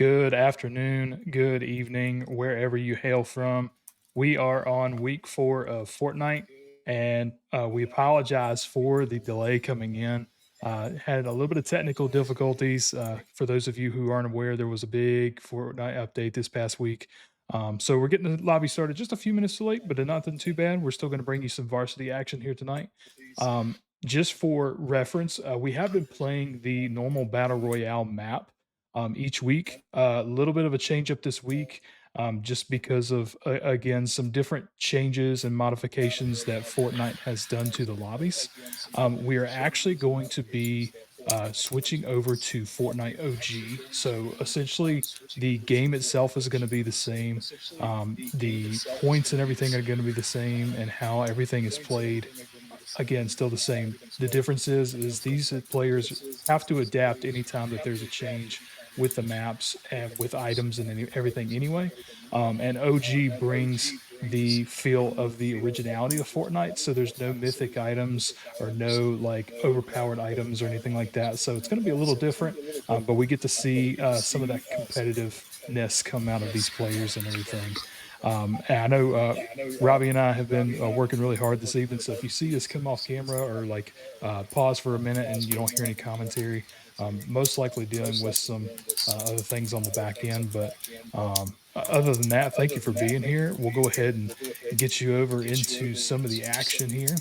Good afternoon, good evening, wherever you hail from. We are on week 4 of Fortnite, and we apologize for the delay coming in. Had a little bit of technical difficulties. For those of you who aren't aware, there was a big Fortnite update this past week. So we're getting the lobby started just a few minutes too late, but nothing too bad. We're still going to bring you some varsity action here tonight. Um, just for reference, we have been playing the normal Battle Royale map each week. A little bit of a change up this week, just because of again some different changes and modifications that Fortnite has done to the lobbies. We are actually going to be switching over to Fortnite OG. So essentially, the game itself is going to be the same. The points and everything are going to be the same, and how everything is played again still the same. The difference is these players have to adapt anytime that there's a change with the maps and with items and everything anyway. And OG brings the feel of the originality of Fortnite. So there's no mythic items or no like overpowered items or anything like that. So it's going to be a little different, but we get to see some of that competitiveness come out of these players and everything. And I know Robbie and I have been working really hard this evening. So if you see us come off camera or like pause for a minute and you don't hear any commentary, most likely dealing with some other things on the back end. But other than that, thank you for being here. We'll go ahead and get you over into some of the action here.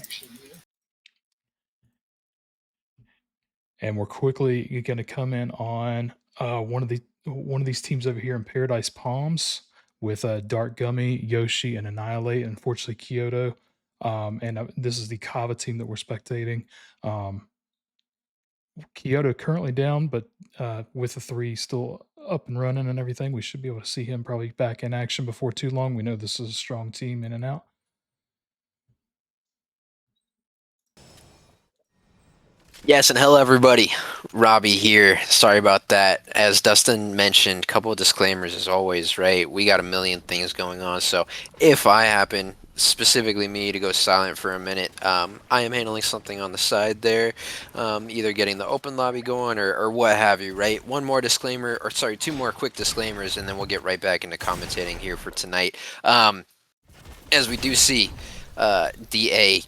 And we're quickly going to come in on one of these teams over here in Paradise Palms with Dark Gummy, Yoshi, and Annihilate. Unfortunately, Kyoto. And this is the Kava team that we're spectating. Um, Kyoto currently down, but with the three still up and running and everything, we should be able to see him probably back in action before too long. We know this is a strong team in and out. Yes, and hello everybody. Robbie here. Sorry about that. As Dustin mentioned, couple of disclaimers as always, right? We got a million things going on, so if I happen, specifically me, to go silent for a minute, I am handling something on the side there, either getting the open lobby going or what have you, right? One more disclaimer, or sorry, two more quick disclaimers, and then we'll get right back into commentating here for tonight. As we do see, DA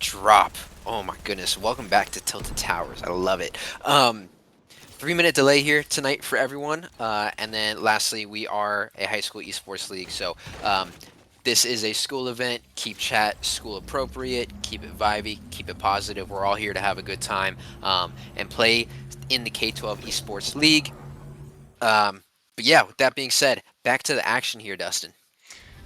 drop. Oh my goodness! Welcome back to Tilted Towers. I love it. 3 minute delay here tonight for everyone, and then lastly, we are a high school esports league, so this is a school event. Keep chat school appropriate. Keep it vibey. Keep it positive. We're all here to have a good time and play in the K12 Esports League. But yeah, with that being said, back to the action here, Dustin.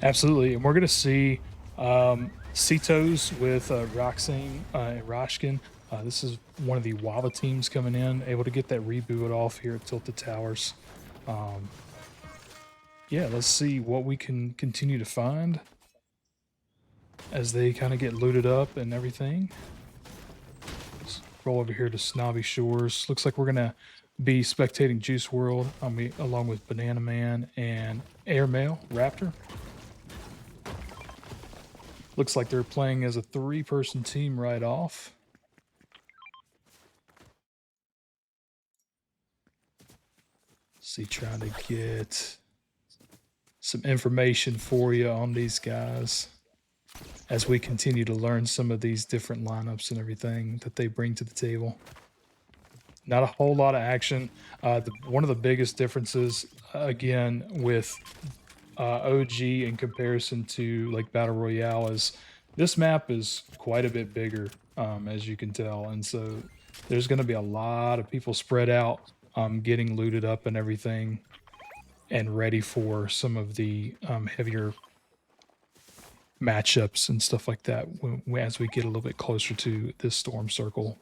Absolutely. And we're going to see Cetos with Roxane and Roshkin. This is one of the Wava teams coming in, able to get that reboot off here at Tilted Towers. Um, yeah, let's see what we can continue to find as they kind of get looted up and everything. Let's roll over here to Snobby Shores. Looks like we're going to be spectating Juice World along with Banana Man and Airmail Raptor. Looks like they're playing as a 3-person team right off. See, trying to get some information for you on these guys as we continue to learn some of these different lineups and everything that they bring to the table. Not a whole lot of action. One of the biggest differences, again, with OG in comparison to like Battle Royale is this map is quite a bit bigger, as you can tell. And so there's going to be a lot of people spread out, getting looted up and everything and ready for some of the heavier matchups and stuff like that as we get a little bit closer to this storm circle.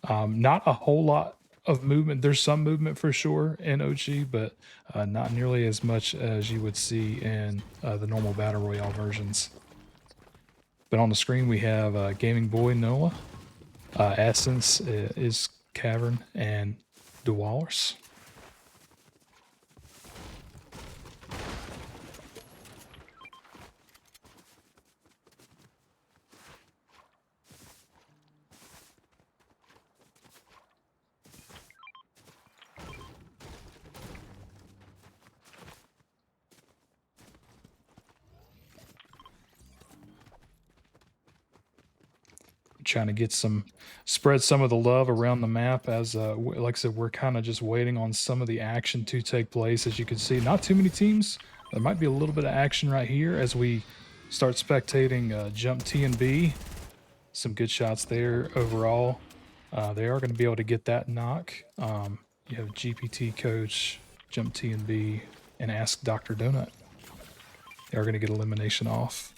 Not a whole lot of movement. There's some movement for sure in OG, but not nearly as much as you would see in the normal Battle Royale versions. But on the screen, we have Gaming Boy Noah, Essence is Cavern, and Dewallers. trying to get spread some of the love around the map as like I said, we're kind of just waiting on some of the action to take place. As you can see, not too many teams. There might be a little bit of action right here as we start spectating Jump T and B. Some good shots there overall. They are going to be able to get that knock. You have GPT Coach, Jump T and B, and Ask Dr. Donut. They are going to get elimination off.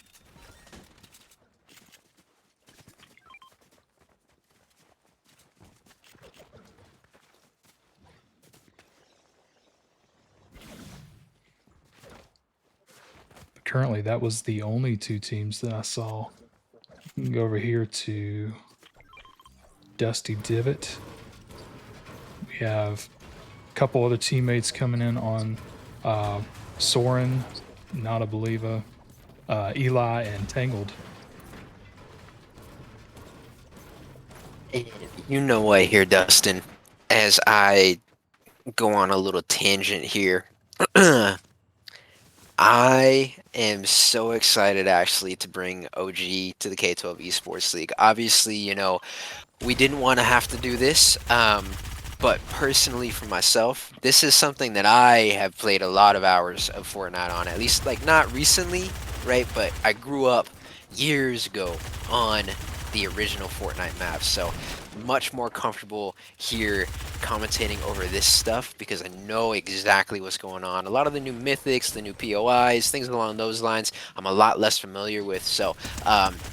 But currently, that was the only two teams that I saw. You can go over here to Dusty Divot. We have a couple other teammates coming in on Soren, Not a Believer, Eli, and Tangled. You know what here, Dustin, as I go on a little tangent here. I am so excited actually to bring OG to the K12 Esports League. Obviously, we didn't want to have to do this, but personally for myself, this is something that I have played a lot of hours of Fortnite on, at least like not recently, right? But I grew up years ago on the original Fortnite maps, so much more comfortable here commentating over this stuff because I know exactly what's going on. A lot of the new mythics, the new POIs, things along those lines, I'm a lot less familiar with. So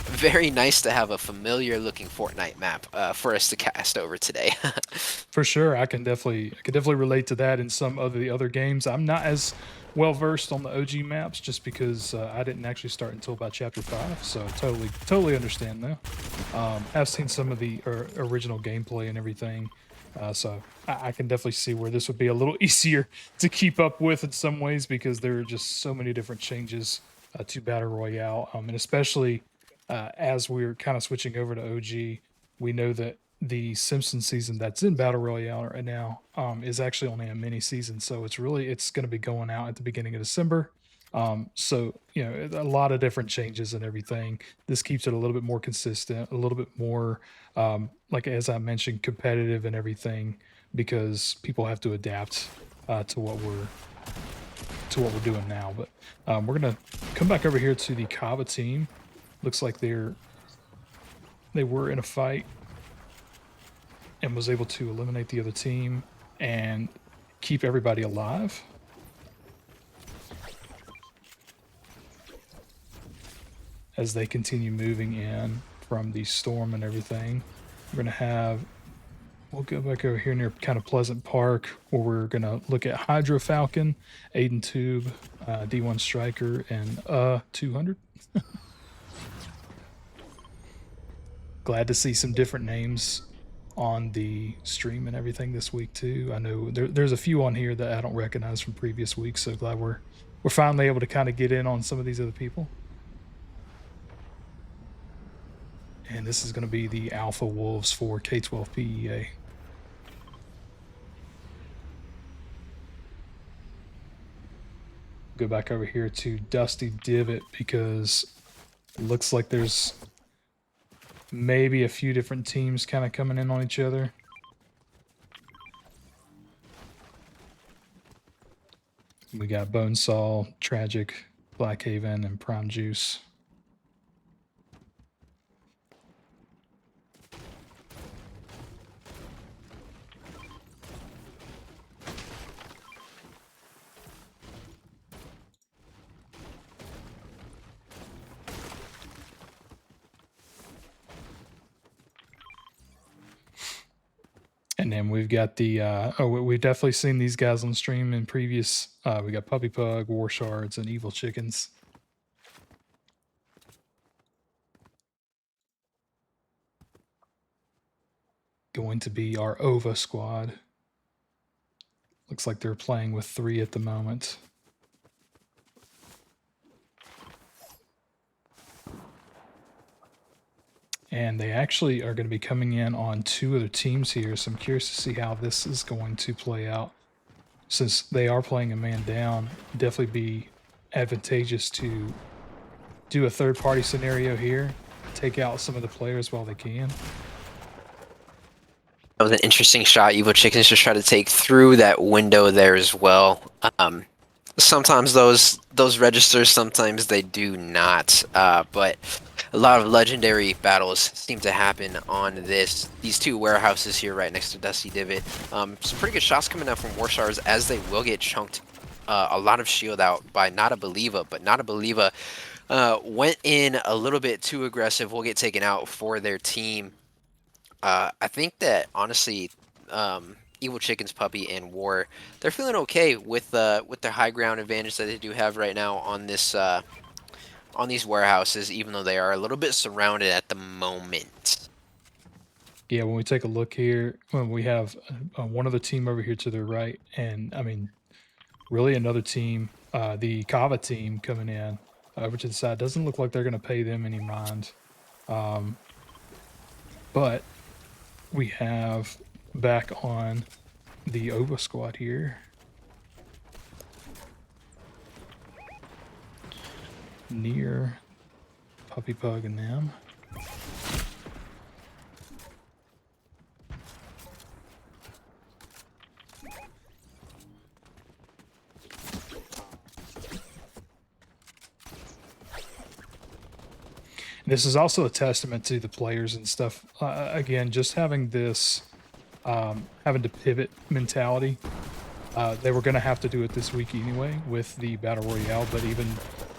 very nice to have a familiar looking Fortnite map for us to cast over today. For sure, I can definitely relate to that in some of the other games. I'm not as well versed on the OG maps just because I didn't actually start until about chapter 5, so totally understand now. I've seen some of the original gameplay and everything, so I can definitely see where this would be a little easier to keep up with in some ways because there are just so many different changes to Battle Royale, and especially as we're kind of switching over to OG, we know that the Simpsons season that's in Battle Royale right now is actually only a mini season, so it's going to be going out at the beginning of December. So a lot of different changes and everything. This keeps it a little bit more consistent, a little bit more like as I mentioned, competitive and everything because people have to adapt to what we're doing now. But we're gonna come back over here to the Kava team. Looks like they were in a fight and was able to eliminate the other team and keep everybody alive. As they continue moving in from the storm and everything, we'll go back over here near kind of Pleasant Park where we're going to look at Hydro Falcon, Aiden Tube, D1 Striker, and 200. Glad to see some different names on the stream and everything this week too. I know there's a few on here that I don't recognize from previous weeks, so glad we're finally able to kind of get in on some of these other people. And this is going to be the Alpha Wolves for K12 PEA. Go back over here to Dusty Divot because it looks like there's maybe a few different teams kind of coming in on each other. We got Bonesaw, Tragic, Blackhaven, and Prime Juice. And then we've got we've definitely seen these guys on stream in previous. We got Puppy Pug, War Shards, and Evil Chickens. Going to be our OVA squad. Looks like they're playing with 3 at the moment. And they actually are going to be coming in on 2 other teams here, so I'm curious to see how this is going to play out. Since they are playing a man down, definitely be advantageous to do a third-party scenario here take out some of the players while they can. That was an interesting shot. Evil Chickens just try to take through that window there as well. Sometimes those registers, sometimes they do not. But a lot of legendary battles seem to happen on these two warehouses here right next to Dusty Divot. Some pretty good shots coming out from Warstars as they will get chunked. A lot of shield out by Not a Believer, but Not a Believer went in a little bit too aggressive. Will get taken out for their team. I think that honestly, Evil Chicken's Puppy and War, they're feeling okay with their high ground advantage that they do have right now on this on these warehouses, even though they are a little bit surrounded at the moment. Yeah, when we take a look here, when we have one other team over here to the right, and I mean, really another team, the Kava team coming in over to the side. Doesn't look like they're going to pay them any mind. Um, but we have back on the OVA squad here. Near Puppy Pug and them. This is also a testament to the players and stuff. Again, just having this, having to pivot mentality. They were going to have to do it this week anyway with the Battle Royale, but even,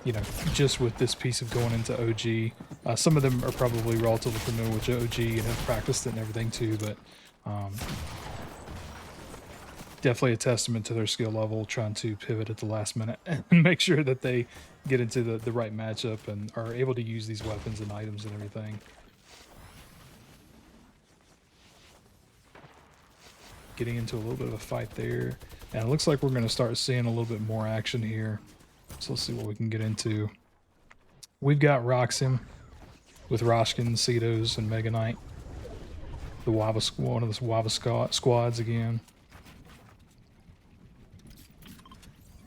you know, just with this piece of going into OG, some of them are probably relatively familiar with OG and have practiced it and everything too, but definitely a testament to their skill level, trying to pivot at the last minute and make sure that they get into the right matchup and are able to use these weapons and items and everything. Getting into a little bit of a fight there. And it looks like we're going to start seeing a little bit more action here. So let's see what we can get into. We've got Roxim with Roshkin, Cetos, and Mega Knight. The Wava one of the Wava squads again.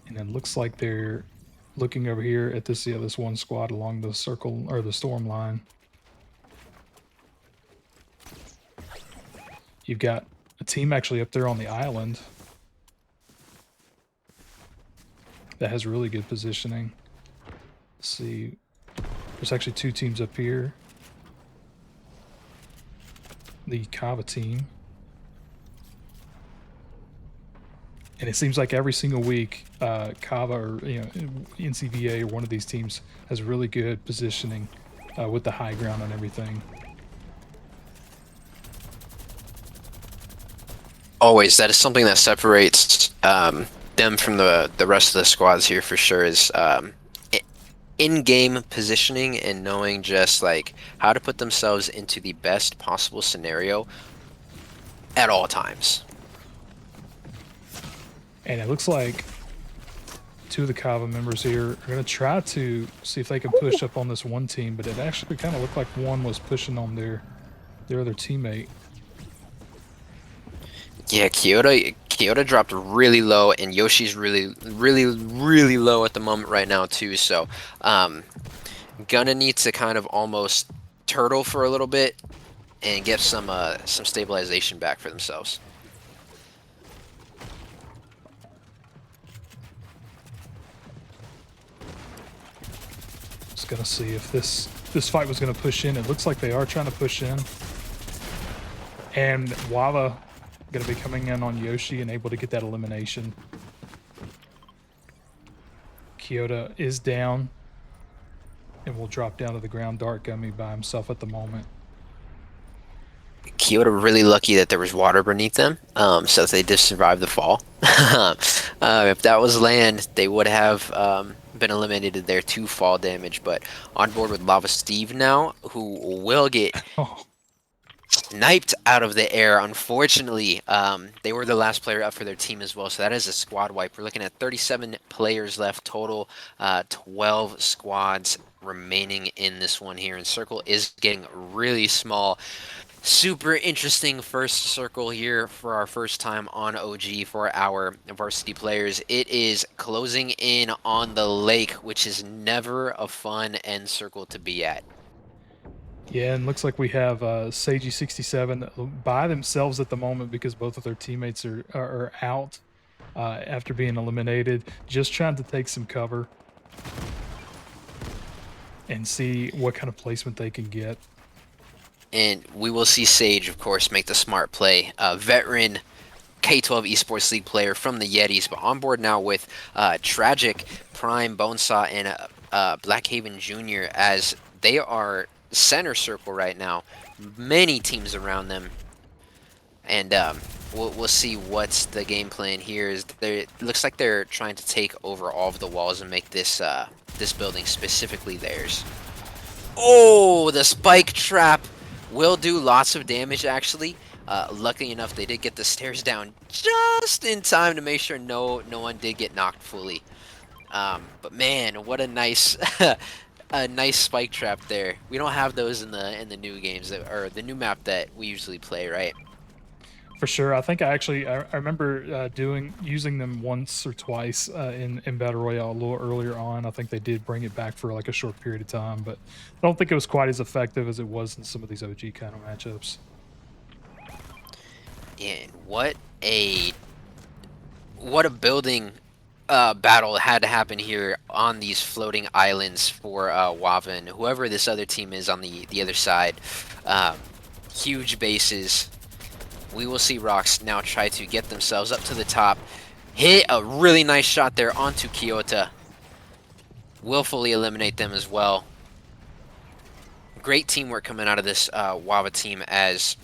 And it looks like they're looking over here at this one squad along the circle or the storm line. You've got a team actually up there on the island that has really good positioning. Let's see. There's actually two teams up here. The Kava team. And it seems like every single week, Kava or NCVA or one of these teams has really good positioning with the high ground and everything. Always, that is something that separates them from the rest of the squads here for sure. Is in-game positioning and knowing just like how to put themselves into the best possible scenario at all times. And it looks like two of the Kava members here are going to try to see if they can push up on this one team, but it actually kind of looked like one was pushing on their other teammate. Yeah, Kyoto dropped really low, and Yoshi's really low at the moment right now too. So, gonna need to kind of almost turtle for a little bit and get some stabilization back for themselves. Just gonna see if this fight was gonna push in. It looks like they are trying to push in, and Wava going to be coming in on Yoshi and able to get that elimination. Kyoto is down and will drop down to the ground. Dark Gummy by himself at the moment. Kyoto really lucky that there was water beneath them, so that they did survive the fall. If that was land, they would have been eliminated there to fall damage. But on board with Lava Steve now, who will get sniped out of the air. Unfortunately, they were the last player up for their team as well, so that is a squad wipe. We're looking at 37 players left total, 12 squads remaining in this one here, and circle is getting really small. Super interesting first circle here for our first time on OG for our varsity players. It is closing in on the lake, which is never a fun end circle to be at. Yeah, and looks like we have Seiji 67 by themselves at the moment because both of their teammates are out after being eliminated. Just trying to take some cover and see what kind of placement they can get. And we will see Sage, of course, make the smart play. Veteran K12 Esports League player from the Yetis, but on board now with Tragic, Prime, Bonesaw, and Blackhaven Jr. as they are center circle right now. Many teams around them, and we'll see what's the game plan here. It looks like they're trying to take over all of the walls and make this this building specifically theirs. Oh, the spike trap will do lots of damage, actually. Luckily enough, they did get the stairs down just in time to make sure no one did get knocked fully. But man, what a nice a nice spike trap there. We don't have those in the new games or the new map that we usually play, right? For sure, I think I remember using them once or twice in Battle Royale a little earlier on. I think they did bring it back for like a short period of time, but I don't think it was quite as effective as it was in some of these OG kind of matchups. And what a building battle had to happen here on these floating islands for Wava and whoever this other team is on the other side. Um, Huge bases. We will see Rox now try to get themselves up to the top. Hit a really nice shot there onto Kyoto. Will fully eliminate them as well. Great teamwork coming out of this Wava team as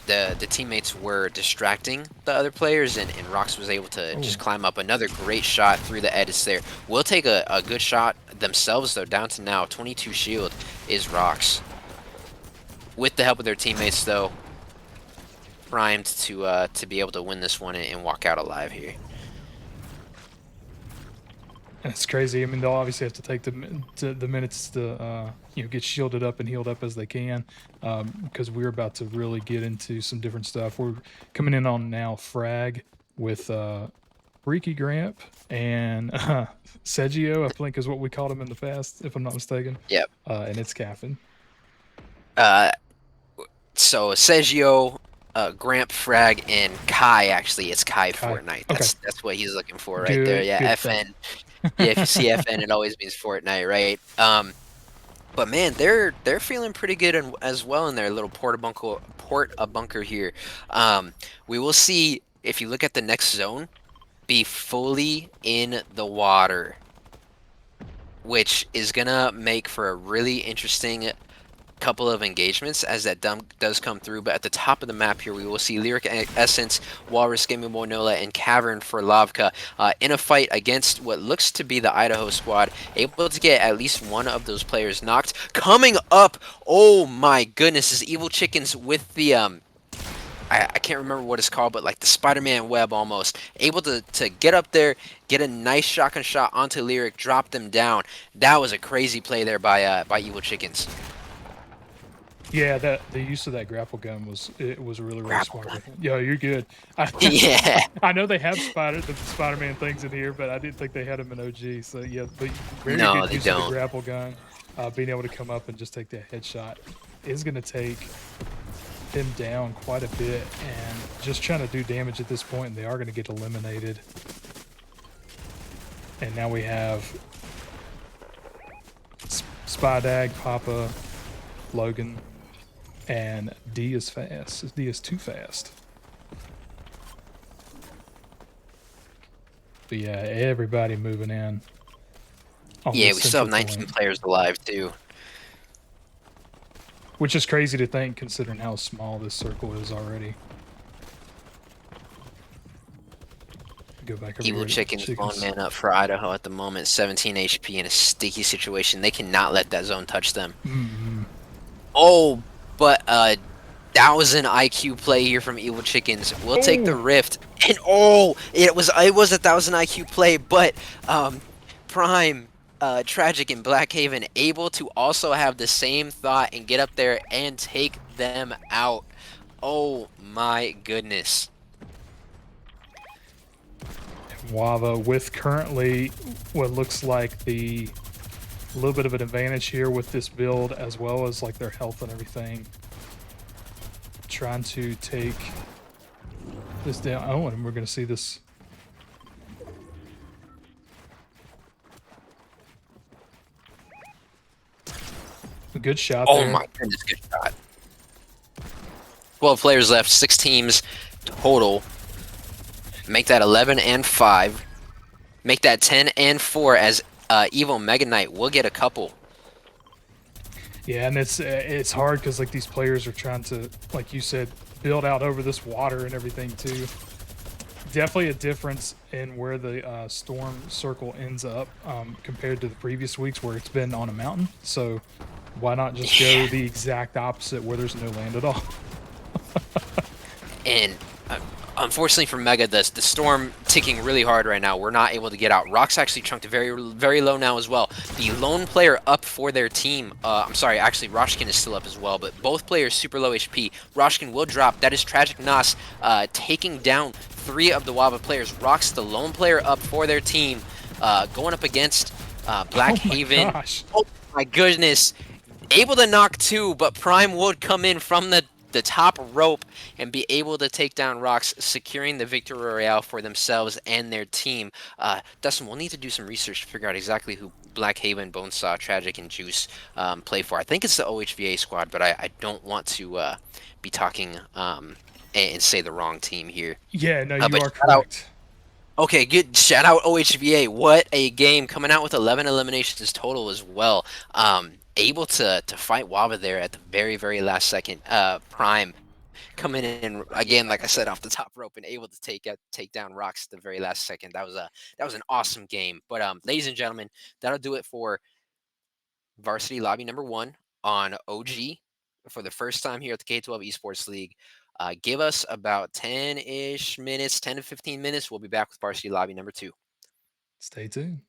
the teammates were distracting the other players, and Rox was able to Oh, just climb up. Another great shot through the edges there. Will take a good shot themselves, though. Down to now 22 shield is Rox. With the help of their teammates, though, primed to be able to win this one and walk out alive here. it's crazy. I mean, they'll obviously have to take the minutes to get shielded up and healed up as they can, because we're about to really get into some different stuff. We're coming in on now Frag with Freaky Gramp and Sergio, I think is what we called him in the past, if I'm not mistaken. Yep. And it's Caffin. Uh, so Sergio, Gramp, Frag, and Kai. Actually, it's Kai Kai. Fortnite. Okay. That's what he's looking for right there. Good. Yeah, Good stuff. FN. Yeah, if you see FN, it always means Fortnite, right? But man, they're feeling pretty good as well in their little port a bunker here. We will see if you look at the next zone, be fully in the water, which is gonna make for a really interesting couple of engagements as that does come through. But at the top of the map here, we will see Lyric Essence, Walrus, Gaming Boy Nola, and Cavern for Lavka in a fight against what looks to be the Idaho squad, able to get at least one of those players knocked. Coming up, oh my goodness, is Evil Chickens with the I can't remember what it's called, but like the Spider-Man web almost. Able to get up there, get a nice shotgun shot onto Lyric, drop them down. That was a crazy play there by Evil Chickens. Yeah, the use of that grapple gun was really Grapple smart. gun. Yeah, you're good. Yeah. I know they have the Spider-Man things in here, but I didn't think they had them in OG. So yeah, but very No, good they use of the don't. grapple gun. Being able to come up and just take that headshot is going to take them down quite a bit, and just trying to do damage at this point. And they are going to get eliminated. And now we have Spydag, Papa, Logan. And D is fast. D is too fast. But yeah, everybody moving in. Yeah, we still have 19 point, players alive too. which is crazy to think considering how small this circle is already. Go back over Evil here to Chicken's Chickens. blown man up for Idaho at the moment. 17 HP in a sticky situation. They cannot let that zone touch them. Mm-hmm. Oh, but 1,000 IQ play here from Evil Chickens. We'll take the rift. And oh, it was a 1,000 IQ play, but Prime, Tragic, and Blackhaven able to also have the same thought and get up there and take them out. Oh my goodness. Wava with currently what looks like the a little bit of an advantage here with this build as well as like their health and everything. Trying to take this down. Oh, and we're going to see this. A good shot Oh there. my goodness, good shot. 12 players left, 6 teams total. Make that 11 and 5. Make that 10 and 4 as Evil Mega Knight will get a couple. Yeah, and it's hard because like these players are trying to, like you said, build out over this water and everything too. Definitely a difference in where the storm circle ends up compared to the previous weeks where it's been on a mountain. So why not just go Yeah. the exact opposite where there's no land at all? And unfortunately for Mega, the storm ticking really hard right now. We're not able to get out. Rock's actually chunked very low now as well. The lone player up for their team, I'm sorry, actually Roshkin is still up as well, but both players super low HP. Roshkin will drop. That is Tragic Nos taking down 3 of the Wava players. Rock's the lone player up for their team, going up against Black Oh my Haven. gosh. Oh my goodness. Able to knock 2, but Prime would come in from the top rope and be able to take down Rocks, securing the victory royale for themselves and their team. Dustin, we'll need to do some research to figure out exactly who Black Haven, Bonesaw, Tragic, and Juice play for. I think it's the OHVA squad, but I don't want to be talking and say the wrong team here. Yeah, no, you But are shout out. correct. Okay, good. Shout out OHVA. What a game, coming out with 11 eliminations total as well. Able to fight Wava there at the very last second. Prime coming in again, like I said, off the top rope and able to take down Rocks at the very last second. That was an awesome game. But ladies and gentlemen, that'll do it for Varsity Lobby number 1 on OG for the first time here at the K12 Esports League. Give us about 10-ish minutes, 10 to 15 minutes. We'll be back with Varsity Lobby number 2. Stay tuned.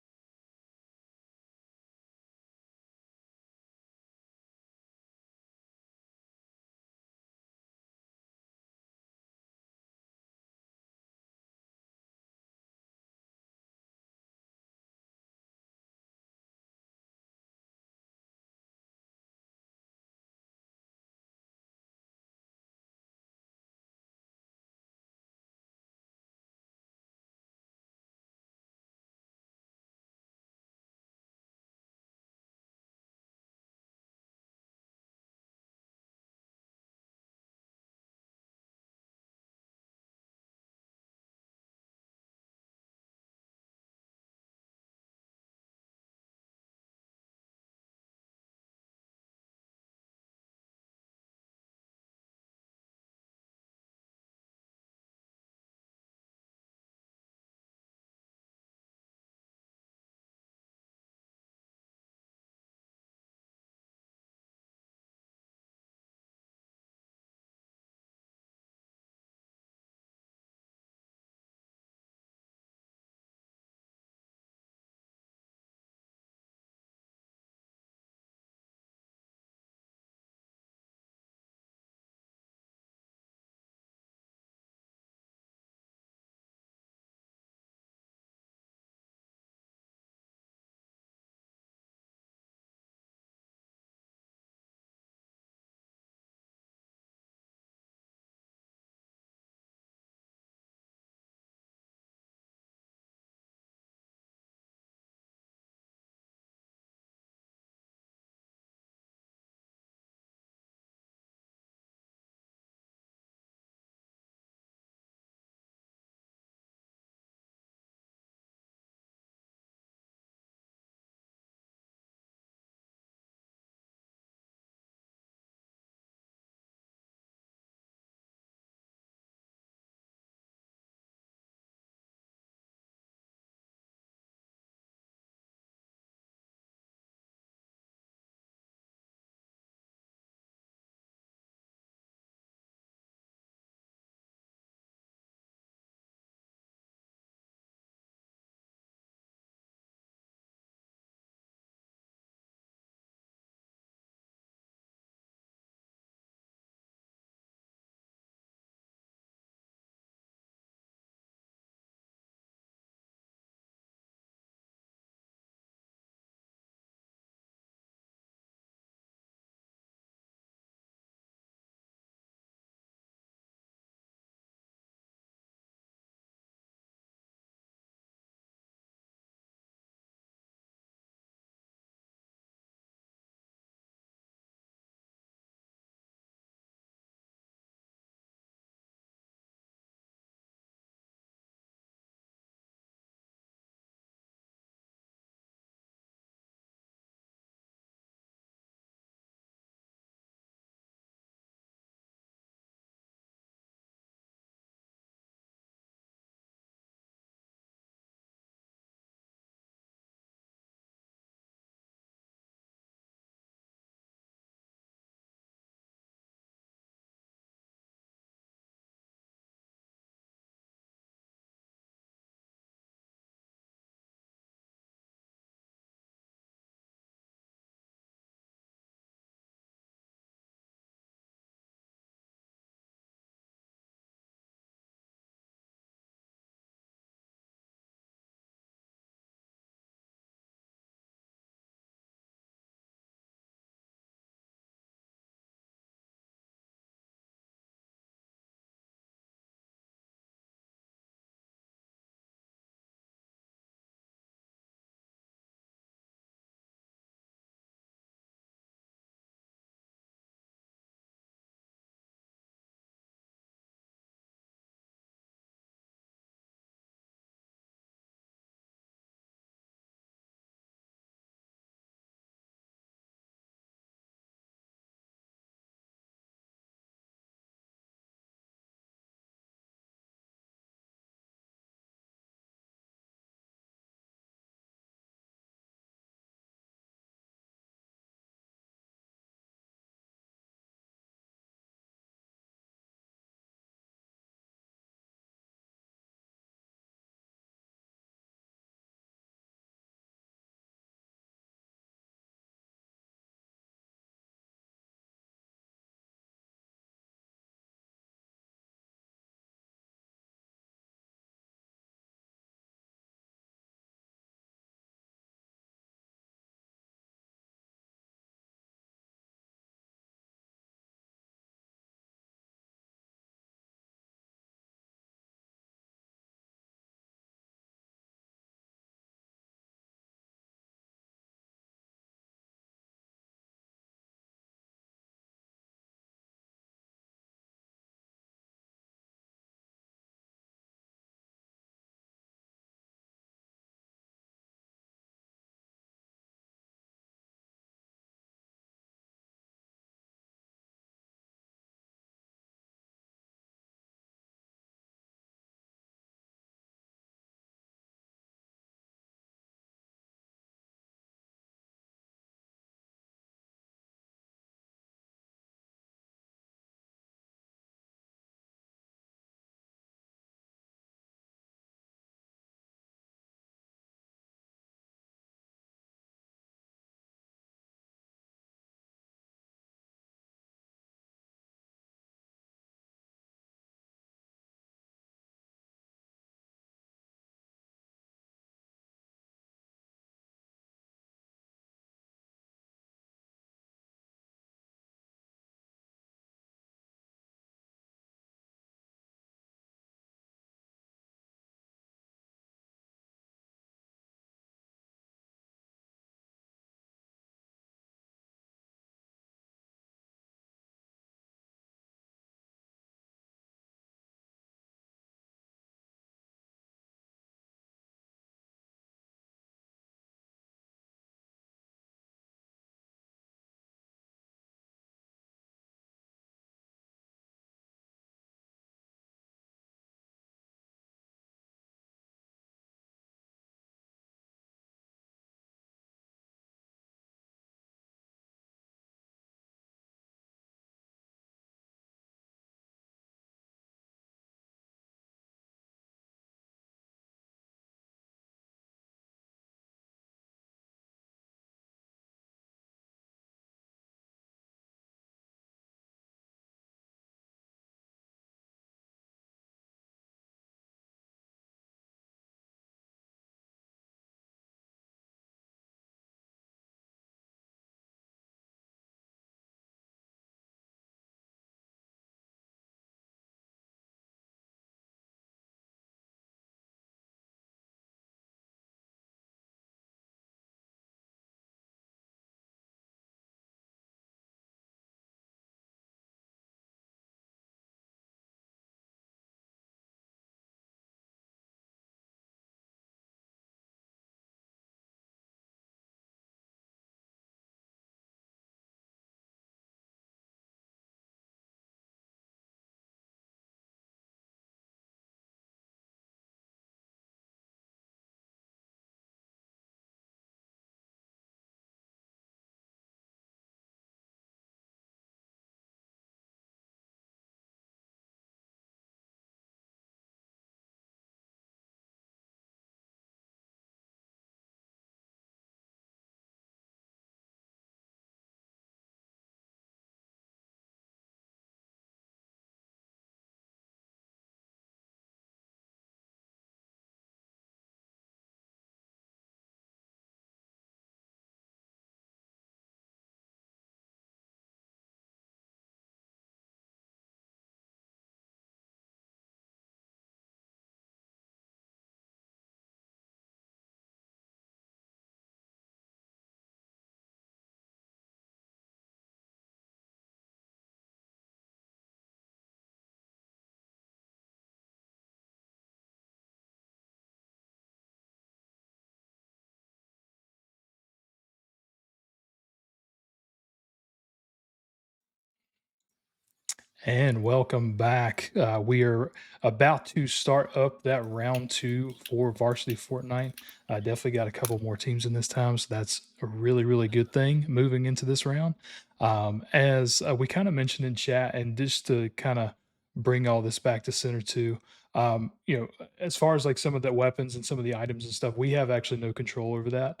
And welcome back. We are about to start up that round two for Varsity Fortnite. Definitely got a couple more teams in this time, so that's a really, really good thing moving into this round. As we kind of mentioned in chat, and just to kind of bring all this back to center too, as far as like some of the weapons and some of the items and stuff, we have actually no control over that.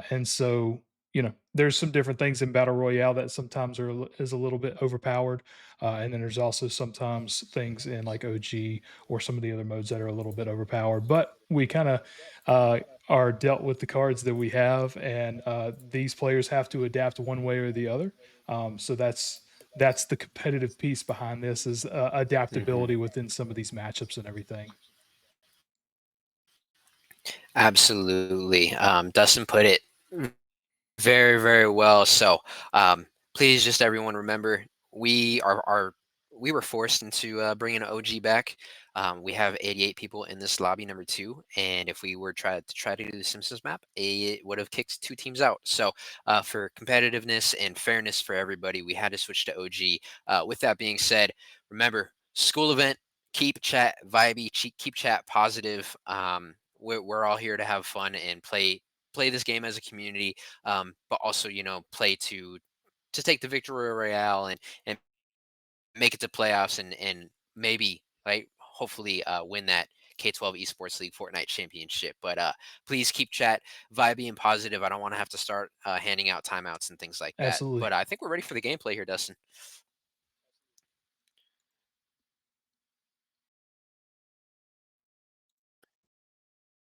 And so, there's some different things in battle royale that sometimes is a little bit overpowered, and then there's also sometimes things in like OG or some of the other modes that are a little bit overpowered. But we kind of uh, are dealt with the cards that we have, and these players have to adapt one way or the other. So that's the competitive piece behind this is Hmm. adaptability within some of these matchups and everything. Absolutely. Dustin put it very, very well. So, please, just everyone remember, we were forced into bringing an OG back. We have 88 people in this lobby number two, and if we were try to do the Simpsons map, it would have kicked two teams out. So, for competitiveness and fairness for everybody, we had to switch to OG. With that being said, remember school event. Keep chat vibey. Keep chat positive. We're all here to have fun and play this game as a community, but also play to take the victory royale and make it to playoffs and maybe hopefully win that K12 Esports League Fortnite championship. But please keep chat vibey and positive. I don't want to have to start handing out timeouts and things like that. Absolutely. But I think we're ready for the gameplay here, Dustin.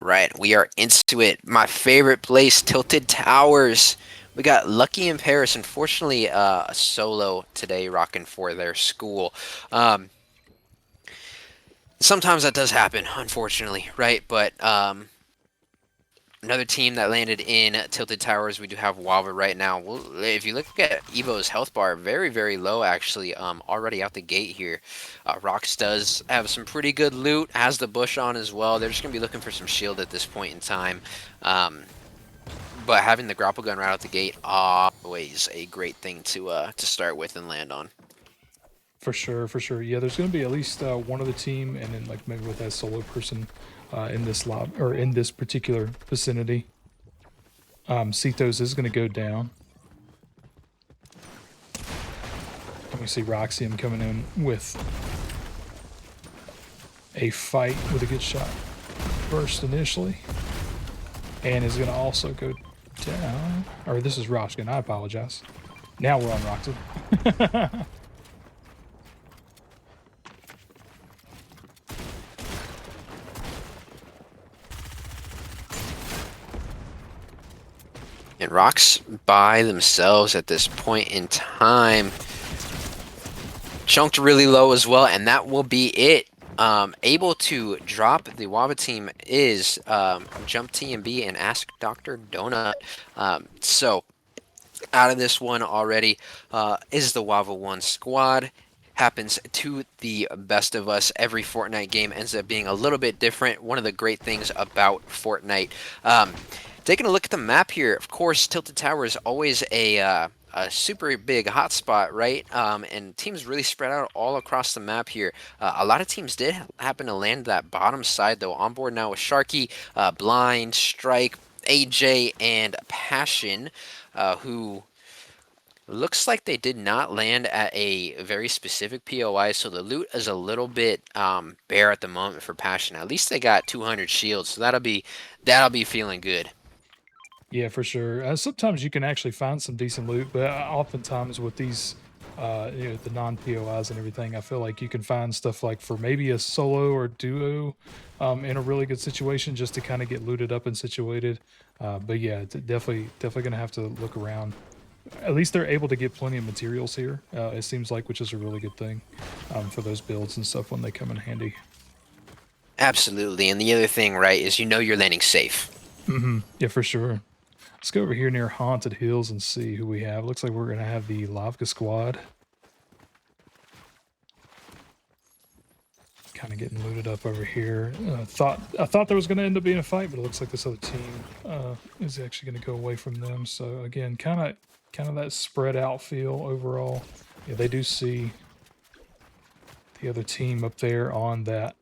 Right, we are into it. My favorite place, Tilted Towers. We got Lucky in Paris. Unfortunately, a solo today, rocking for their school. Um, Sometimes that does happen, unfortunately, right? But another team that landed in Tilted Towers, we do have Wava right now. Well, if you look at Evo's health bar, very, very low actually, already out the gate here. Rox does have some pretty good loot, has the bush on as well. They're just going to be looking for some shield at this point in time. Um, but having the grapple gun right out the gate, always a great thing to start with and land on. For sure, for sure. Yeah, there's going to be at least one of the team, and then like maybe with that solo person in this lob or in this particular vicinity. Cetos is going to go down. And we see Roxium coming in with a fight with a good shot first initially, and is going to also go down. Or this is Roshkin. I apologize. Now we're on Roxy. And Rocks by themselves at this point in time. Chunked really low as well, and that will be it. Able to drop the Wava team is Jump TMB and Ask Dr. Donut. So out of this one already is the Wava 1 squad. Happens to the best of us. Every Fortnite game ends up being a little bit different. One of the great things about Fortnite. Taking a look at the map here, of course, Tilted Tower is always a super big hotspot, right? And teams really spread out all across the map here. A lot of teams did happen to land that bottom side, though. On board now with Sharky, Blind, Strike, AJ, and Passion, who looks like they did not land at a very specific POI, so the loot is a little bit bare at the moment for Passion. At least they got 200 shields, so that'll be feeling good. Yeah, for sure. Sometimes you can actually find some decent loot, but oftentimes with these, the non POIs and everything, I feel like you can find stuff like for maybe a solo or duo, in a really good situation just to kind of get looted up and situated. But yeah, definitely gonna have to look around. At least they're able to get plenty of materials here. It seems like, which is a really good thing, for those builds and stuff when they come in handy. Absolutely, and the other thing, right, is you're landing safe. Yeah, for sure. Let's go over here near Haunted Hills and see who we have. Looks like we're gonna have the Lavka squad. Kind of getting looted up over here. I thought there was going to end up being a fight, but it looks like this other team is actually going to go away from them. So again, kind of that spread out feel overall. Yeah, they do see the other team up there on that,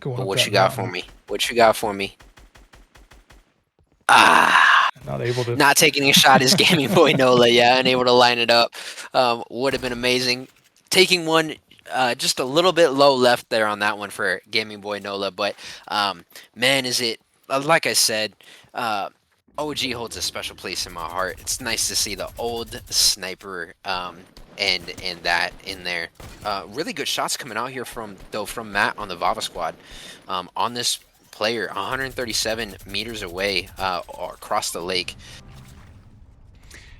going But up what that you got for mountain, me? What you got for me? Ah, and not able to. not taking a shot is Gaming Boy Nola. Yeah, unable to line it up. Would have been amazing. Taking one just a little bit low left there on that one for Gaming Boy Nola. But man, is it like I said, uh, OG holds a special place in my heart. It's nice to see the old sniper and that in there. Really good shots coming out here from Matt on the Vava squad. On this player 137 meters away across the lake.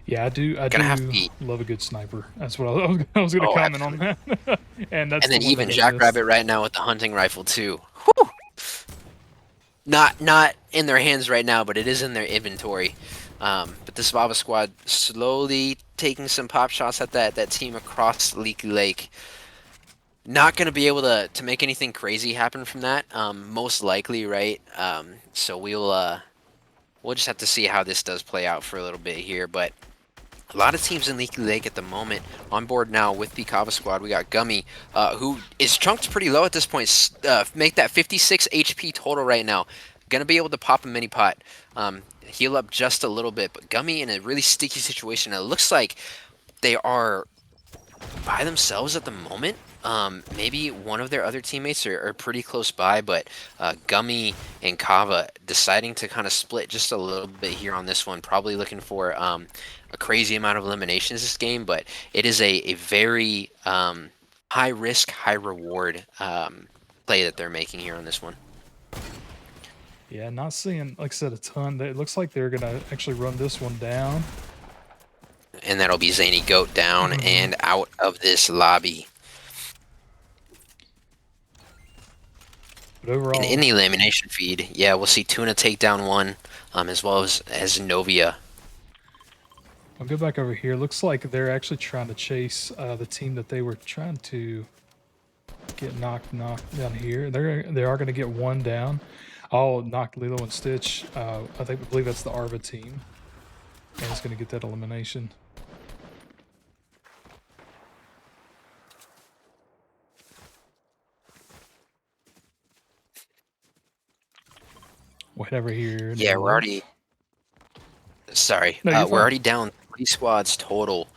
Yeah, I do. I Gonna have to do be. love a good sniper. That's what I was going to Oh, comment on absolutely. that, and that's And the then one that even I missed. Jackrabbit right now with the hunting rifle too. Not in their hands right now, but it is in their inventory. But this Vava squad slowly taking some pop shots at that team across Leaky Lake. Not gonna be able to make anything crazy happen from that. Most likely, right? So we'll just have to see how this does play out for a little bit here, but. A lot of teams in Leaky Lake at the moment on board now with the Kava squad. We got Gummy, who is chunked pretty low at this point. Make that 56 HP total right now. Gonna be able to pop a mini pot, heal up just a little bit. But Gummy in a really sticky situation. It looks like they are by themselves at the moment. Maybe one of their other teammates are pretty close by, but Gummy and Kava deciding to kind of split just a little bit here on this one. Probably looking for a crazy amount of eliminations this game, but it is a very high risk, high reward play that they're making here on this one. Yeah, not seeing, like I said, a ton. It looks like they're going to actually run this one down. And that'll be Zany Goat down Hmm. and out of this lobby. But And overall, in the elimination feed, yeah, we'll see Tuna take down one, as well as Novia. I'll go back over here. Looks like they're actually trying to chase the team that they were trying to get knocked down here. They are going to get one down. I'll knock Lilo and Stitch. I believe that's the Arva team, and it's going to get that elimination. Whatever here, Yeah, we're Nola. already sorry. No, you're We're fine. already down 3 squads total.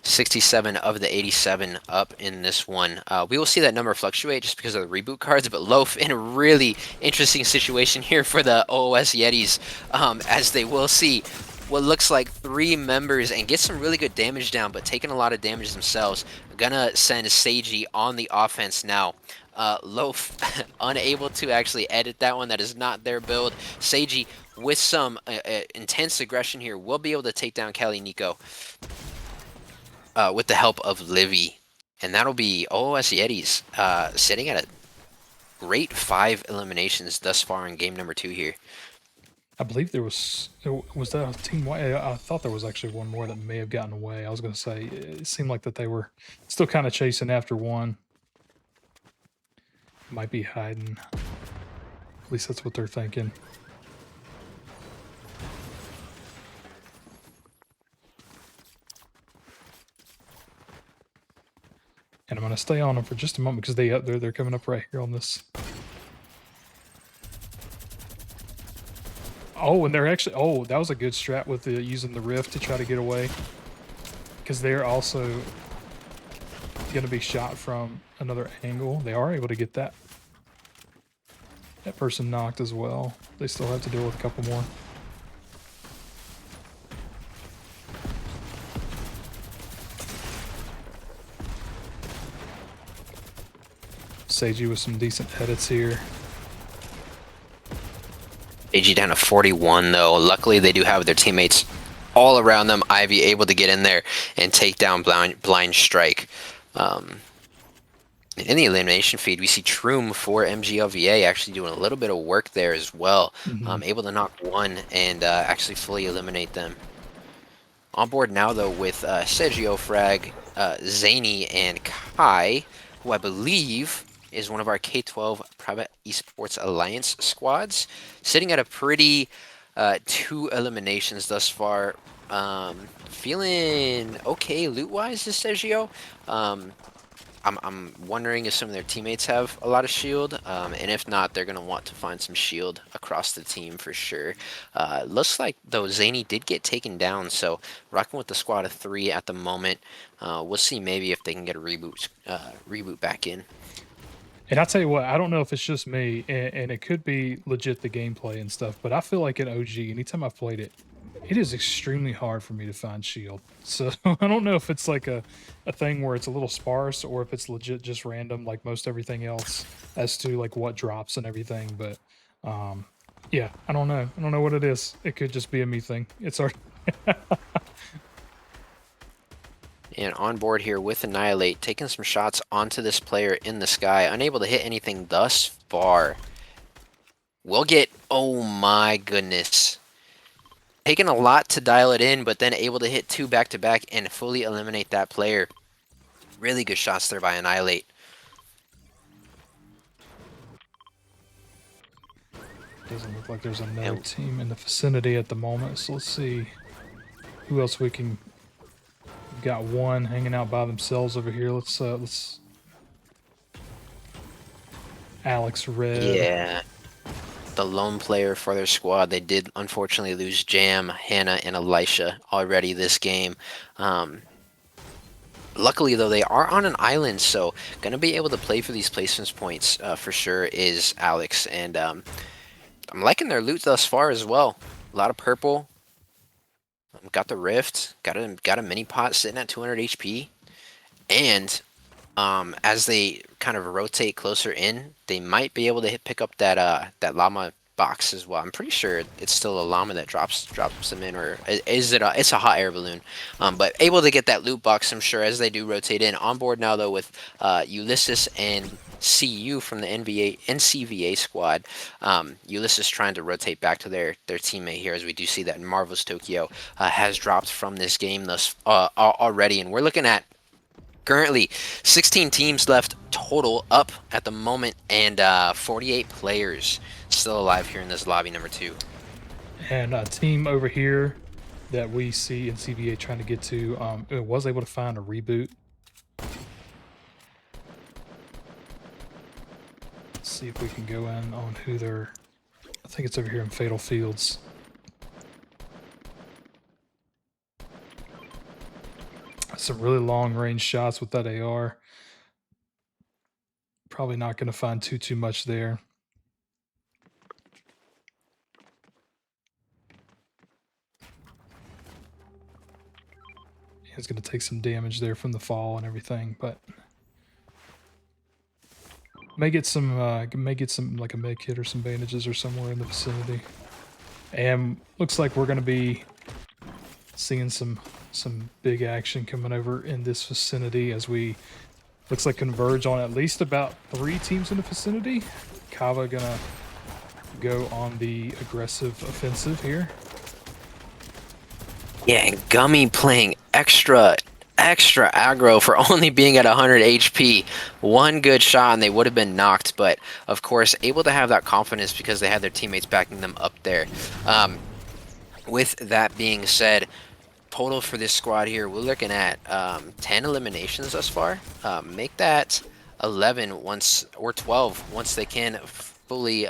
67 of the 87 up in this one. We will see that number fluctuate just because of the reboot cards, but Loaf in a really interesting situation here for the OOS Yetis, as they will see what looks like 3 members and get some really good damage down, but taking a lot of damage themselves. Gonna send Seiji on the offense now. Loaf unable to actually edit that one. That is not their build. Seiji with some intense aggression here will be able to take down Kelly Nico with the help of Livy. And that'll be OOS Yetis sitting at a great 5 eliminations thus far in game number 2 here. I believe there was that a team. I thought there was actually one more that may have gotten away. I was going to say it seemed like that they were still kind of chasing after one. Might be hiding. At least that's what they're thinking. And I'm going to stay on them for just a moment because they're coming up right here on this. Oh, and they're actually. Oh, that was a good strat with using the rift to try to get away, because they're also going to be shot from another angle. They are able to get that person knocked as well. They still have to deal with a couple more. Seiji with some decent edits here. AG down to 41 though. Luckily they do have their teammates all around them. Ivy able to get in there and take down Blind Strike. In the elimination feed, we see Troom for MGLVA actually doing a little bit of work there as well. Hmm. Able to knock one and actually fully eliminate them. On board now, though, with Sergio Frag, Zany, and Kai, who I believe is one of our K12 Private Esports Alliance squads, sitting at a pretty 2 eliminations thus far. Feeling okay loot-wise, is Sergio. I'm wondering if some of their teammates have a lot of shield, and if not, they're gonna want to find some shield across the team for sure. Looks like though Zany did get taken down, so rocking with the squad of 3 at the moment. We'll see maybe if they can get a reboot back in. And I tell you what, I don't know if it's just me, and it could be legit the gameplay and stuff, but I feel like in OG, anytime I've played it, it is extremely hard for me to find shield. So I don't know if it's like a thing where it's a little sparse or if it's legit just random like most everything else as to like what drops and everything. But um yeah, I don't know. I don't know what it is. It could just be a me thing. It's hard. And on board here with Annihilate, taking some shots onto this player in the sky, unable to hit anything thus far. We'll get, oh my goodness. Taking a lot to dial it in, but then able to hit 2 back-to-back and fully eliminate that player. Really good shots there by Annihilate. Doesn't look like there's another And team in the vicinity at the moment. So let's see who else we can. We've got one hanging out by themselves over here. Let's Alex Red. yeah, the lone player for their squad. They did unfortunately lose Jam, Hannah, and Elisha already this game. Um, Luckily, though, they are on an island, so going to be able to play for these placements points for sure is Alex. And I'm liking their loot thus far as well. A lot of purple. Got the Rift. Got a mini pot sitting at 200 HP. And as they kind of rotate closer in, they might be able to pick up that llama box as well. I'm pretty sure it's still a llama that drops them in, or is it? It's a hot air balloon, but able to get that loot box. I'm sure as they do rotate in. On board now though with Ulysses and CU from the NCVA squad. Ulysses trying to rotate back to their teammate here, as we do see that Marvel's Tokyo has dropped from this game thus already, and we're looking at currently 16 teams left total up at the moment, and 48 players still alive here in this lobby number 2. And a team over here that we see in CVA trying to get to, it was able to find a reboot. Let's see if we can go in on who they're. I think it's over here in Fatal Fields. Some really long range shots with that AR. Probably not going to find too much there. He's going to take some damage there from the fall and everything, but may get some like a med kit or some bandages or somewhere in the vicinity. And looks like we're going to be seeing some big action coming over in this vicinity as we looks like converge on at least about 3 teams in the vicinity. Kava gonna go on the aggressive offensive here. Yeah, and Gummy playing extra aggro for only being at 100 HP. One good shot and they would have been knocked, but of course able to have that confidence because they had their teammates backing them up there. With that being said, total for this squad here, we're looking at 10 eliminations thus far. Make that 11 once, or 12 once they can fully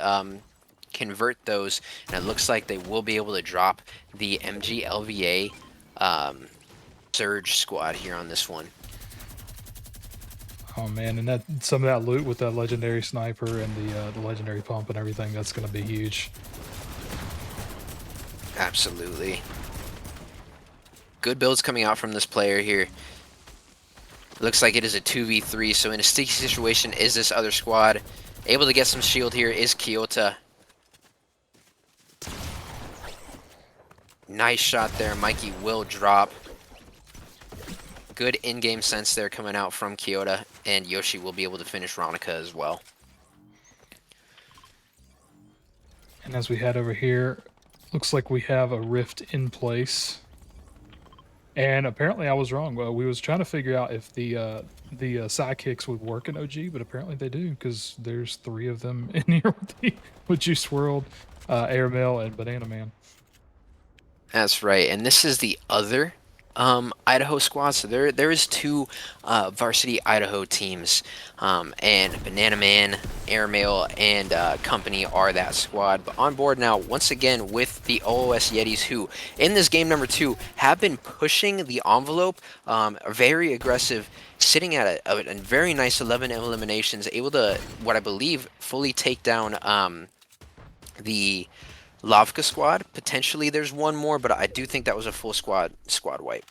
convert those, and it looks like they will be able to drop the MGLVA Surge squad here on this one. Oh man, and that some of that loot with that legendary sniper and the legendary pump and everything, that's gonna be huge. Absolutely. Good builds coming out from this player here. Looks like it is a 2v3, so in a sticky situation is this other squad. Able to get some shield here is Kyoto. Nice shot there. Mikey will drop. Good in-game sense there coming out from Kyoto, and Yoshi will be able to finish Ronica as well. And as we head over here, looks like we have a rift in place. And apparently I was wrong. Well, we was trying to figure out if the sidekicks would work in OG, but apparently they do, because there's 3 of them in here with Juice World, Airmail, and Banana Man. That's right, and this is the other Idaho squad. So there is two varsity Idaho teams, and Banana Man, Airmail, and company are that squad. But on board now, once again with the OOS Yetis, who in this game number 2 have been pushing the envelope, very aggressive. Sitting at a very nice 11 eliminations, able to, what I believe, fully take down the Lavka squad. Potentially there's one more, but I do think that was a full squad wipe.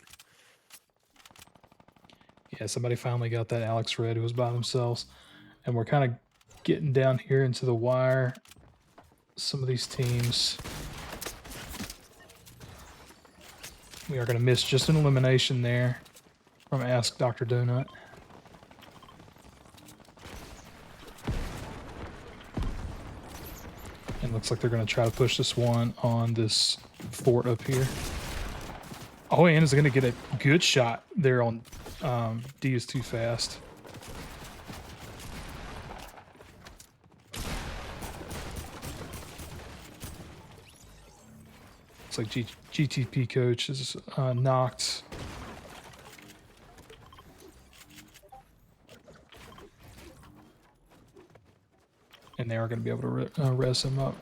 Yeah, somebody finally got that Alex Red who was by themselves. And we're kind of getting down here into the wire. Some of these teams, we are going to miss just an elimination there from Ask Dr. Donut. And looks like they're going to try to push this one on this fort up here. Oh, and is going to get a good shot there on D is too fast. Looks like GTP coach is knocked. And they are going to be able to res him up.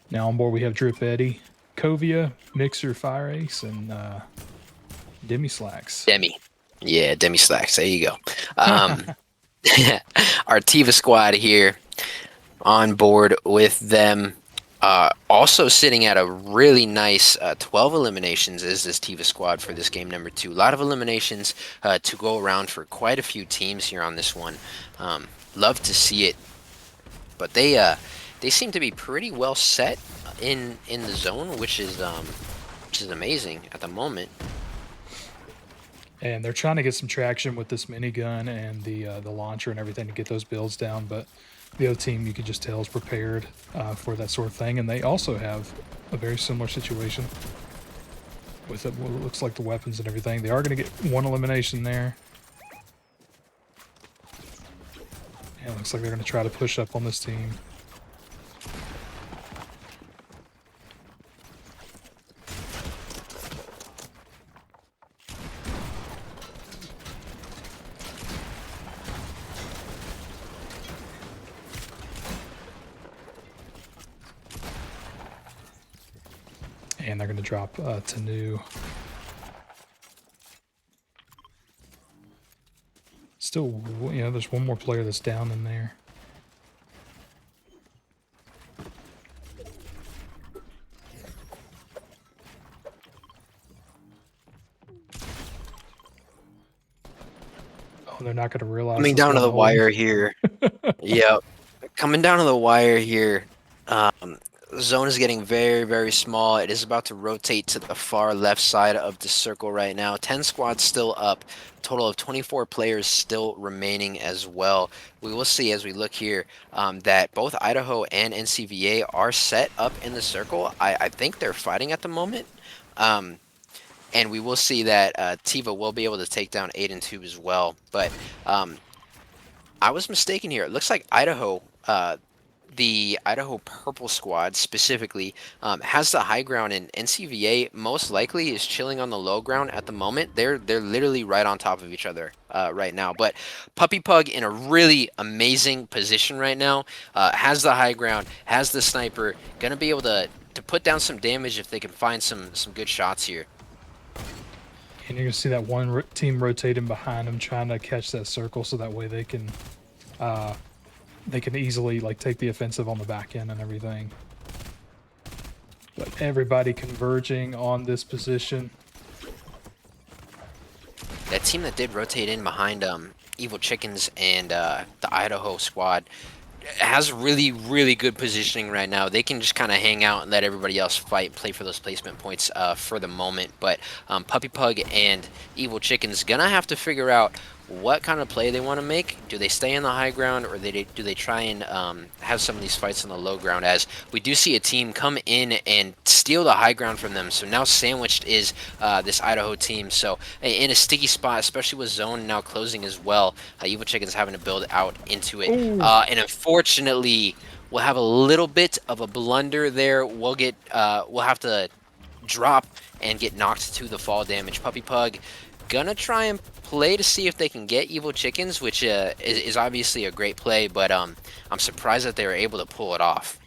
Now on board we have Drip Eddie, Kovia, Mixer, Fire Ace, and Demi Slacks. Yeah, Demi Slacks. There you go. Our Tiva squad here on board with them. Also sitting at a really nice 12 eliminations is this Tiva squad for this game number 2. A lot of eliminations to go around for quite a few teams here on this one. Love to see it, but they seem to be pretty well set in the zone, which is amazing at the moment. And they're trying to get some traction with this minigun and the launcher and everything to get those builds down, but the other team, you can just tell, is prepared for that sort of thing. And they also have a very similar situation with what looks like the weapons and everything. They are going to get one elimination there. And it looks like they're going to try to push up on this team. And they're going to drop Tanu. Still, there's one more player that's down in there. Oh, they're not going to realize. Coming down to the wire here. Yep. Coming down to the wire here. Zone is getting very, very small. It is about to rotate to the far left side of the circle right now. 10 squads still up. Total of 24 players still remaining as well. We will see as we look here that both Idaho and NCVA are set up in the circle. I think they're fighting at the moment. And we will see that Tiva will be able to take down 8 and 2 as well. But I was mistaken here. It looks like Idaho, the Idaho Purple squad specifically, has the high ground, and NCVA most likely is chilling on the low ground at the moment. They're literally right on top of each other right now. But Puppy Pug in a really amazing position right now, has the high ground, has the sniper, gonna be able to put down some damage if they can find some good shots here. And you're going to see that one team rotating behind them, trying to catch that circle, so that way they can easily take the offensive on the back end and everything. But everybody converging on this position. That team that did rotate in behind Evil Chickens and the Idaho squad has really, really good positioning right now. They can just kind of hang out and let everybody else fight, play for those placement points for the moment. But Puppy Pug and Evil Chicken's gonna have to figure out what kind of play they want to make. Do they stay in the high ground, or do they try and have some of these fights on the low ground? As we do see a team come in and steal the high ground from them. So now sandwiched is this Idaho team. So in a sticky spot, especially with zone now closing as well. Evil Chicken's having to build out into it. And unfortunately, We'll have a little bit of a blunder there. We'll have to drop and get knocked to the fall damage. Puppy Pug gonna try and play to see if they can get evil chickens, which is obviously a great play, but I'm surprised that they were able to pull it off.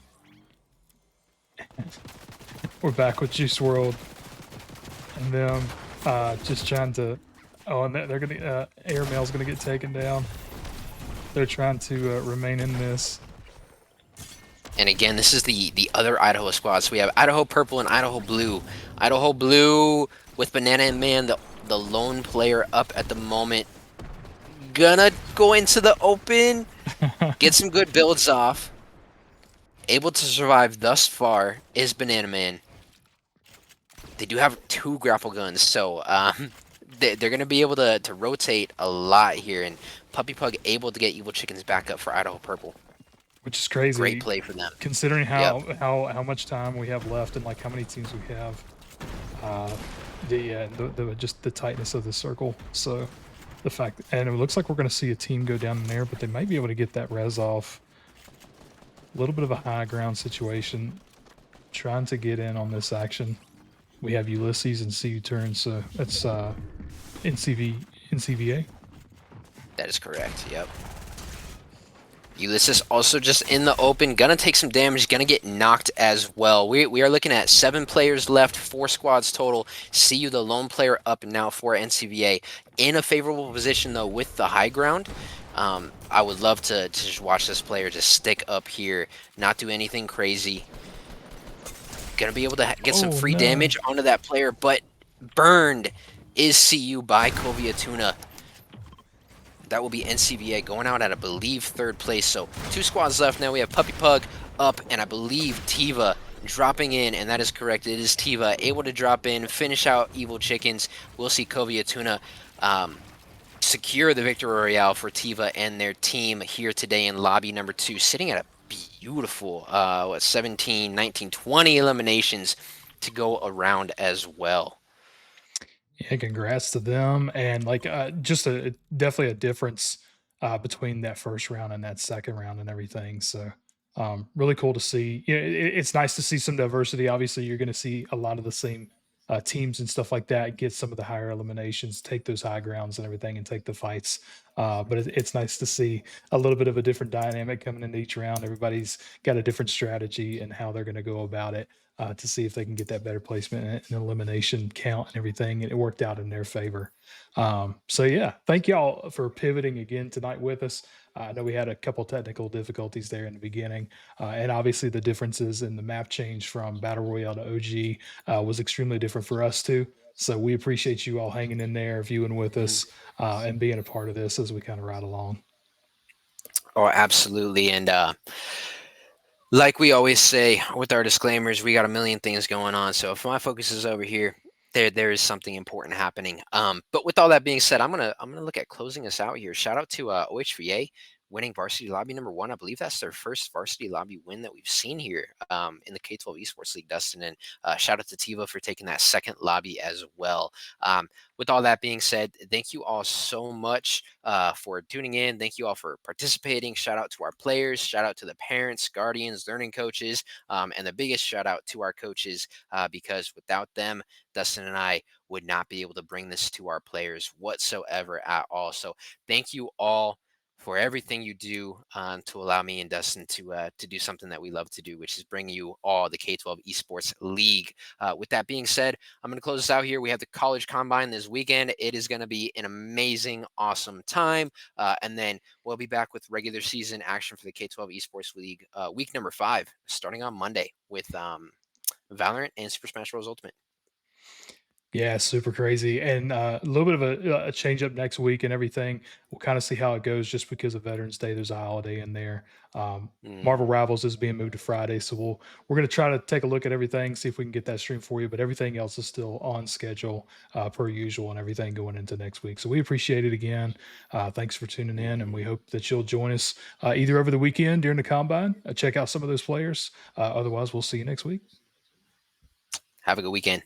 We're back with Juice World and them just trying to. Oh, and they're gonna Airmail's gonna get taken down. They're trying to remain in this. And again, this is the other Idaho squad. So we have Idaho Purple and Idaho Blue. Idaho Blue with Banana and Man, the lone player up at the moment. Gonna go into the open, get some good builds off. Able to survive thus far is Banana Man. They do have two grapple guns, so they're going to be able to rotate a lot here. And Puppy Pug able to get Evil Chickens back up for Idaho Purple. Which is Great crazy play for them. considering Yep. how much time we have left and like how many teams we have. Uh, the just the tightness of the circle. So the fact, and it looks like we're going to see a team go down in there, but they might be able to get that res off. A little bit of a high ground situation, trying to get in on this action. We have Ulysses and CU turn, so that's NCVA. That is correct. Yep. Ulysses also just in the open, gonna take some damage, gonna get knocked as well. We are looking at 7 players left, 4 squads total. CU, the lone player up now for NCVA. In a favorable position though with the high ground. I would love to just watch this player just stick up here, not do anything crazy. Gonna be able to get some Oh free no. damage onto that player, but burned is CU by Kovia Tuna. That will be NCVA going out at, I believe, 3rd place. So 2 squads left now. We have Puppy Pug up, and I believe Tiva dropping in, and that is correct. It is Tiva able to drop in, finish out Evil Chickens. We'll see Kovia Tuna secure the victory royale for Tiva and their team here today in lobby number 2, sitting at a beautiful 17, 19, 20 eliminations to go around as well. Yeah, congrats to them, and like just a definitely a difference between that first round and that second round and everything. So really cool to see. You know, it's nice to see some diversity. Obviously, you're going to see a lot of the same teams and stuff like that get some of the higher eliminations, take those high grounds and everything, and take the fights. But it's nice to see a little bit of a different dynamic coming into each round. Everybody's got a different strategy and how they're going to go about it to see if they can get that better placement and elimination count and everything. And it worked out in their favor. So yeah, thank y'all for pivoting again tonight with us. I know we had a couple technical difficulties there in the beginning, and obviously the differences in the map change from Battle Royale to OG was extremely different for us too. So we appreciate you all hanging in there, viewing with Mhm. us, and being a part of this as we kind of ride along. Oh, absolutely. And like we always say with our disclaimers, we got a million things going on. So if my focus is over here, there is something important happening. But with all that being said, I'm gonna look at closing us out here. Shout out to OHVA winning varsity lobby number 1. I believe that's their first varsity lobby win that we've seen here in the K12 Esports League, Dustin. And shout out to Tiva for taking that second lobby as well. With all that being said, thank you all so much for tuning in. Thank you all for participating. Shout out to our players. Shout out to the parents, guardians, learning coaches, and the biggest shout out to our coaches because without them, Dustin and I would not be able to bring this to our players whatsoever at all. So thank you all for everything you do to allow me and Dustin to do something that we love to do, which is bring you all the K12 Esports League. With that being said, I'm going to close this out here. We have the college combine this weekend. It is going to be an amazing, awesome time. And then we'll be back with regular season action for the K12 Esports League week number 5, starting on Monday with Valorant and Super Smash Bros. Ultimate. Yeah, super crazy, and a little bit of a change up next week and everything. We'll kind of see how it goes, just because of Veterans Day. There's a holiday in there. Marvel Mm, Rivals is being moved to Friday, so we're going to try to take a look at everything, see if we can get that stream for you. But everything else is still on schedule per usual, and everything going into next week. So we appreciate it again. Thanks for tuning in, and we mm. hope that you'll join us either over the weekend during the combine. Check out some of those players. Otherwise, we'll see you next week. Have a good weekend.